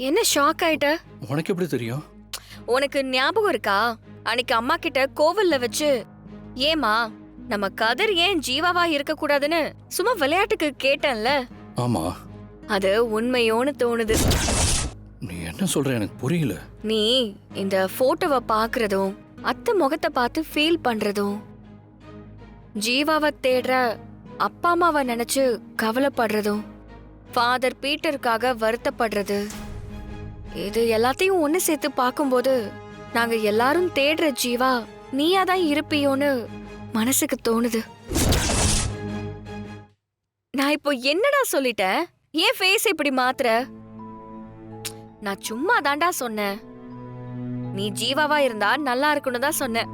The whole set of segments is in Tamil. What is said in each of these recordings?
என்ன ஷாக் ஆயிட்ட? உனக்கு எப்படி தெரியும்? உனக்கு ஞாபகம் இருக்கா அன்னைக்கு அம்மா கிட்ட கோவில்ல வச்சு ஏமா நம்ம கதிர் ஏன் ஜீவாவா இருக்க கூடாதுன்னு சும்மா விளையாட்டுக்கு கேட்டேன்ல? ஆமா. அது உண்மையோன்னு தோணுது. நீ என்ன சொல்ற எனக்கு புரியல. நீ இந்த போட்டோவை பாக்குறதும் அத்தை முகத்தை பார்த்து ஃபீல் பண்றதும் ஜீவாவை தேடுற அப்பா அம்மாவை நினைச்சு கவலைப்படுறதும் ஃபாதர் பீட்டருக்காக வருத்தப்படுறது இது எல்லாத்தையும் ஒண்ணு சேர்த்து பார்க்கும்போது நாங்க எல்லாரும் தேடுற ஜீவா நீயாதான் இருப்பியோன்னு மனசுக்கு தோணுது. நான் இப்போ என்னடா சொல்லிட்டேன்? ஏன் ஃபேஸ் இப்படி மாத்துற? நான் சும்மா தாண்டா சொன்னேன். நீ ஜீவாவா இருந்தா நல்லா இருக்கும்னு தான் சொன்னேன்.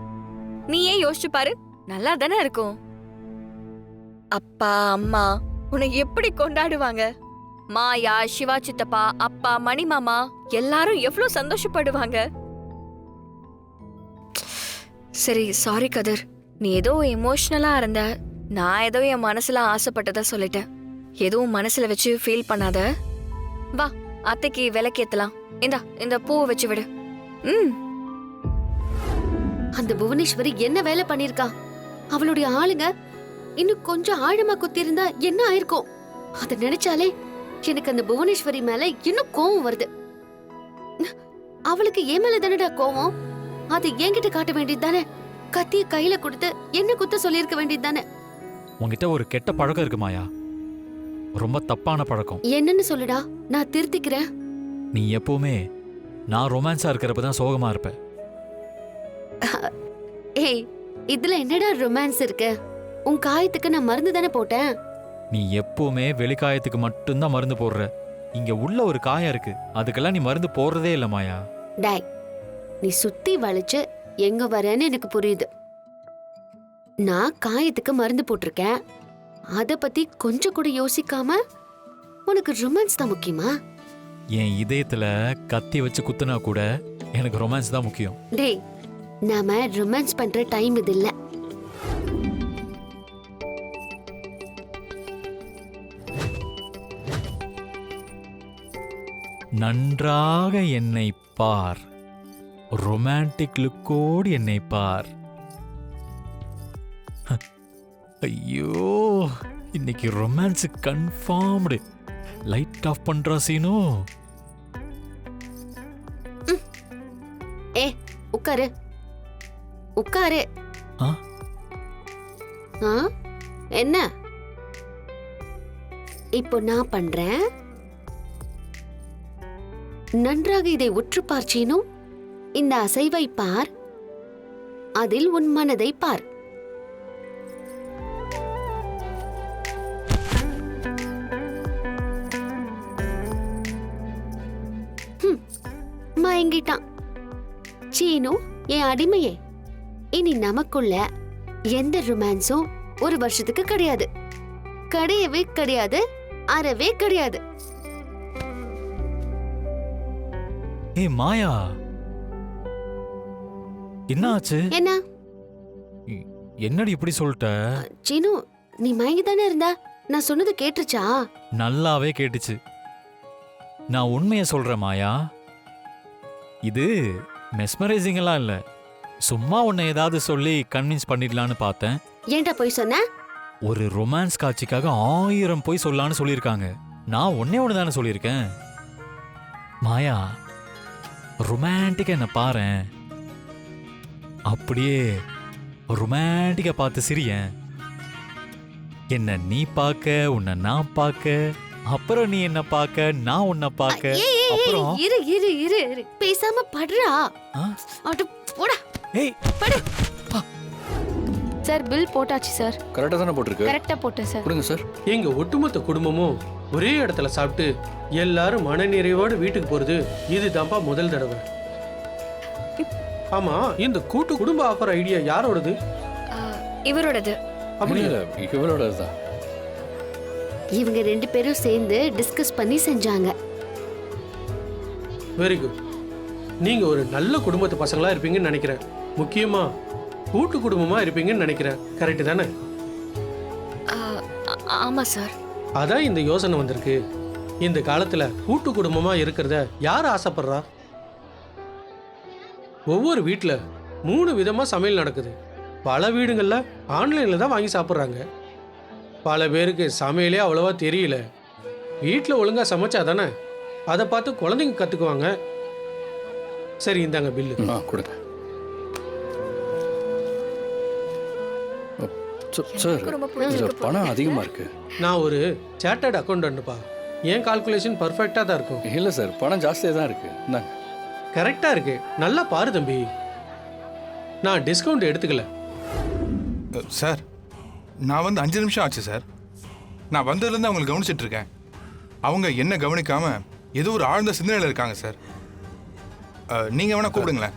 நீ ஏன் யோசிச்சு பாரு, நல்லா தானே இருக்கும். அப்பா அம்மா உன்னை எப்படி கொண்டாடுவாங்க? மாயா, சிவா சித்தப்பா, அப்பா, மணி மாமா எல்லாரும் எவ்வளவு சந்தோஷப்படுவாங்க. சரி சாரி கதிர், நீ ஏதோ எமோஷனலா இருந்த. நான் ஏதோ என் மனசுல ஆசைப்பட்டதா சொல்லிட்டேன். எதுவும் மனசுல வச்சு ஃபீல் பண்ணாத. வா அத்தைக்கு விளக்கேத்தலாம். இந்த பூவை வச்சு விடு. அந்த புவனேஸ்வரி என்ன வேலை பண்ணிருக்கா? அவளுடைய ஆளுங்க இன்னும் கொஞ்சம் ஆழமா குத்திருந்தா என்ன ஆயிருக்கும்? அத நினைச்சாலே எனக்கு அந்த புவனேஸ்வரி மேல இன்னும் கோவம் வருது. அவளுக்கு ஏன் மேல தானடா கோவம்? அது என்கிட்ட காட்ட வேண்டியது தானே? கத்திய கையில கொடுத்து என்ன குத்த சொல்லிருக்க வேண்டியது தானே? உன்கிட்ட ஒரு கெட்ட பழக்கம் இருக்கு மாயா, ரொம்ப தப்பான பழக்கம். என்னன்னு சொல்லுடா, நான் திருத்திக்கிறேன். நீ எப்பவுமே நான் ரொமான்ஸா இருக்கிறப்பதான் சோகமா இருப்ப. ஏய், இதுல என்னடா ரொமான்ஸ் இருக்கு? உன் காயத்துக்கு நான் மருந்து தானே போட்டேன். நீ எப்பவுமே வெளிக்காயத்துக்கு மட்டும்தான் மருந்து போடுற. இங்க உள்ள ஒரு காயம் இருக்கு, அதுக்கெல்லாம் நீ மருந்து போடுறதே இல்ல மாயா. டாய், நீ சுத்தி வளைச்சு எங்க வரேன்னு எனக்கு புரியுது. நான் காயத்துக்கு மருந்து போட்டிருக்கேன். அத பத்தி கொஞ்சம் கூட யோசிக்காம உனக்கு ரொமான்ஸ் தான் முக்கியமா? என் இதயத்துல கத்தி வச்சு குத்துனா கூட எனக்கு ரொமான்ஸ் தான் முக்கியம். டேய், நாம ரொமான்ஸ் பண்ற டைம் இது இல்ல. நன்றாக என்னை பார், ரொமான்டிக் லுக்கோடு என்னை பார். ஐயோ, இன்னைக்கு ரொமான்ஸ் கன்ஃபார்ம்டு. லைட் ஆஃப் பண்றா சீனோ. ஏ, உட்காரு உட்காரு. ஆ? ஆ? என்ன இப்போ நான் பண்றேன்? நன்றாக இதை உற்று பார்ச்சீனோ. இந்த அசைவை பார், அதில் உன் மனதை பார். மயங்கிட்டான். சீனு என் அடிமையே. இனி நமக்குள்ள எந்த ரொமான்ஸும் ஒரு வருஷத்துக்கு கிடையாது. கிடையவே கிடையாது, அறவே கிடையாது. ஏ மாயா, என்ன ஆச்சு? என்ன என்னடி இப்படி சொல்லிட்ட? சீனு, நீ மயங்கி தானே இருந்த. நான் சொன்னது கேட்டுச்சா? நல்லாவே கேட்டுச்சு. நான் உண்மையை சொல்றேன் மாயா, இது மெஸ்மரைசிங் எல்லாம் இல்ல. சும்மா உன்னை ஏதாவது சொல்லி கன்வின்ஸ் பண்ணிடலான்னு பார்த்தேன். ஏன்டா போய் சொன்ன? ஒரு ரொமான்ஸ் காட்சிக்காக 1000 போய் சொல்லலான்னு சொல்லியிருக்காங்க. நான் ஒன்னே ஒன்று தானே சொல்லியிருக்கேன். மாயா, ரொமான்டிக்கா என்ன பாரேன், அப்படியே ரொமான்டிக்கா பார்த்து சிரியேன். என்ன நீ பார்க்க, உன்னை நான் பார்க்க, அப்புறம் நீ என்ன பார்க்க, நான் உன்னை பார்க்க, அப்புறம் இரு இரு இரு இரு, பேசாம படுறா. அட போடா. ஏய் படு. சார், பில் போட்டாச்சு சார். கரெக்டா தானே போட்டிருக்கு? கரெக்டா போட்டேன் சார். கொடுங்க சார். எங்க ஒட்டுமொத்த குடும்பமும் ஒரே இடத்துல சாப்பிட்டு எல்லாரும் மனநிறைவோடு வீட்டுக்கு போறது இதுதான்ப்பா முதல் தடவை. ஆமா, இந்த கூட்டு குடும்ப ஆஃபர் ஐடியா யாரோடது? இவரோடது. அப்படி இல்ல, இவளோடது தான். இவங்க 2 பேரும் சேர்ந்து டிஸ்கஸ் பண்ணி செஞ்சாங்க. Very good. நீங்க ஒரு நல்ல குடும்பத்து பசங்களா இருப்பீங்கன்னு நினைக்கிறேன். முக்கியமா கூட்டு குடும்பமா இருப்பீங்கன்னு நினைக்கிறேன். கரெக்ட் தானே? ஆமா சார். அதான் இந்த யோசனை வந்திருக்கு. இந்த காலத்துல கூட்டு குடும்பமா இருக்கிறத யார் ஆசைப்படுறா? ஒவ்வொரு வீட்டில் 3 விதமா சமையல் நடக்குது. பல வீடுங்கள்ல ஆன்லைன்ல தான் வாங்கி சாப்பிட்றாங்க. பல பேருக்கு சமையலே அவ்வளவா தெரியல. வீட்டில் ஒழுங்கா சமைச்சா தானே அதை பார்த்து குழந்தைங்க கத்துக்குவாங்க. சரி, இந்தாங்க பில்லு. கொடுங்க. சார், ரொம்ப இதுல பிடிச்சிருக்கு பணம் அதிகமா இருக்கு. நான் ஒரு சார்ட்டர்ட் அக்கௌண்டன்ட்ப்பா. என் கால்குலேஷன் பர்ஃபெக்டாக தான் இருக்கும். இல்ல சார், பணம் ஜாஸ்தியாக தான் இருக்கு. இந்தாங்க. கரெக்டாக இருக்கு. நல்லா பாரு தம்பி. நான் டிஸ்கவுண்ட் எடுத்துக்கல. சார், நான் வந்து 5 நிமிஷம் ஆச்சு சார். நான் வந்ததுலேருந்து அவங்களை கவனிச்சிட்டு இருக்கேன். அவங்க என்ன கவனிக்காம ஏதோ ஒரு ஆழ்ந்த சிந்தனையில் இருக்காங்க சார். நீங்கள் வேணா கூப்பிடுங்களேன்.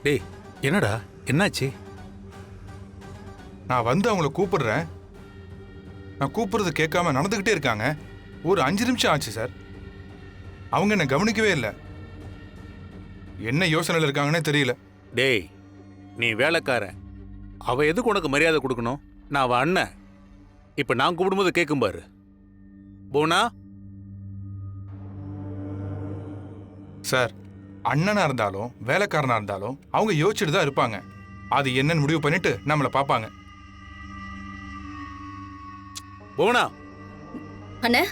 டேய், என்னடா என்னாச்சு? நான் வந்து அவங்கள கூப்பிடுறேன். நான் கூப்பிடுறது கேட்காம நடந்துக்கிட்டே இருக்காங்க. ஒரு 5 நிமிஷம் ஆச்சு சார். அவங்க என்ன கவனிக்கவே இல்லை. என்ன யோசனையில் இருக்காங்கன்னே தெரியல. டேய், நீ வேலைக்காரன். அவ எதுக்கு உனக்கு மரியாதை கொடுக்கணும்? நான் அவ அண்ணன். இப்ப நான் கூப்பிடும்போது கேட்கும் பாரு. போனா சார், அண்ணனா இருந்தாலும் வேலைக்காரனா இருந்தாலும் அவங்க யோசிச்சுட்டு தான் இருப்பாங்க. அது என்னன்னு முடிவு பண்ணிட்டு நம்மளை பார்ப்பாங்க. போனா அண்ணா,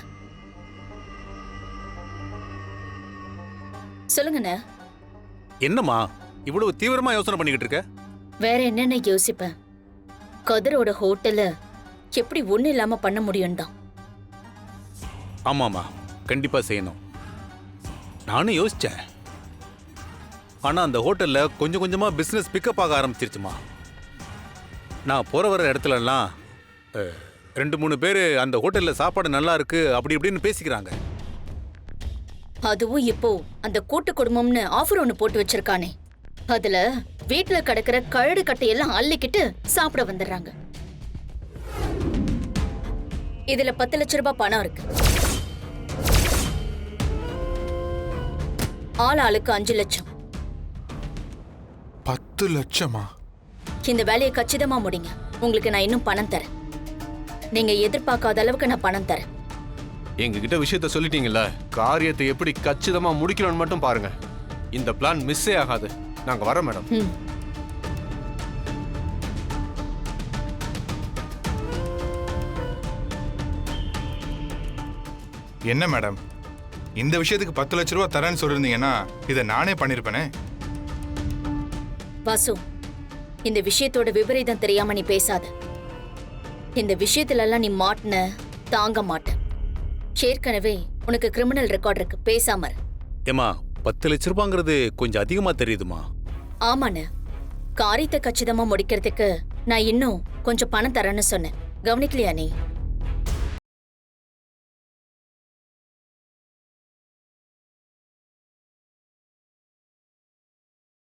சொல்லுங்கண்ணா. என்னம்மா இவ்வளவு தீவிரமா யோசனை பண்ணிக்கிட்டு இருக்க? வேற என்னென்ன யோசிப்பேன்? கதிரோட ஹோட்டல எப்படி ஒண்ணு இல்லாம பண்ண முடியும் தான். ஆமாமா, கண்டிப்பா செய்யணும். நானும் யோசிச்சேன். ஆனா அந்த ஹோட்டல்ல கொஞ்சம் கொஞ்சமா பிசினஸ் பிக்கப் ஆக ஆரம்பிச்சிருச்சுமா. நான் போற வர இடத்துல எல்லாம் 2-3 பேர் அந்த ஹோட்டல்ல சாப்பாடு நல்லா இருக்கு அப்படி இப்படின்னு பேசிக்கிறாங்க. அதுவும் இப்போ அந்த கூட்டு குடும்பம்னு ஆஃபர் ஒண்ணு போட்டு வச்சிருக்கானே, அதுல வீட்டுல கிடக்கிற கழடு கட்டையெல்லாம் அள்ளிக்கிட்டு சாப்பிட வந்துடுறாங்க. இதுல 10 லட்ச ரூபாய் பணம் இருக்கு. ஆளுக்கு 5 லட்சம். 10 லட்சமா? இந்த வேலையை கச்சிதமா முடிங்க. உங்களுக்கு நான் இன்னும் பணம் தரேன். நீங்க எதிர்பார்க்காத அளவுக்கு நான் பணம் தரேன். எங்ககிட்ட விஷயத்த சொல்லிட்டீங்கல்ல, காரியத்தை எப்படி கச்சிதமா முடிக்கணும்னு மட்டும் பாருங்க. இந்த பிளான் மிஸ்ஸே ஆகாது. நாங்க வரோம் மேடம். ம். என்ன மேடம், இந்த விஷயத்துக்கு 10 லட்ச ரூபா தரேன்னு சொல்லியிருந்தீங்கன்னா இதை நானே பண்ணிருப்பேனே. வாசு, இந்த விஷயத்தோட விபரீதம் தெரியாம நீ பேசாத. இந்த விஷயத்துல எல்லாம் நீ மாட்டின தாங்க மாட்ட. ஏற்கனவே உனக்கு கிரிமினல் ரெக்கார்ட் இருக்கு. பேசாம இரு. ஏமா, 10 லட்ச ரூபாங்கிறது கொஞ்சம் அதிகமா தெரியுதுமா. ஆமாண்ண, காரியத்தை கச்சிதமா முடிக்கிறதுக்கு நான் இன்னும் கொஞ்சம் பணம் தரேன்னு சொன்னேன். கவனிக்கலையா நீ?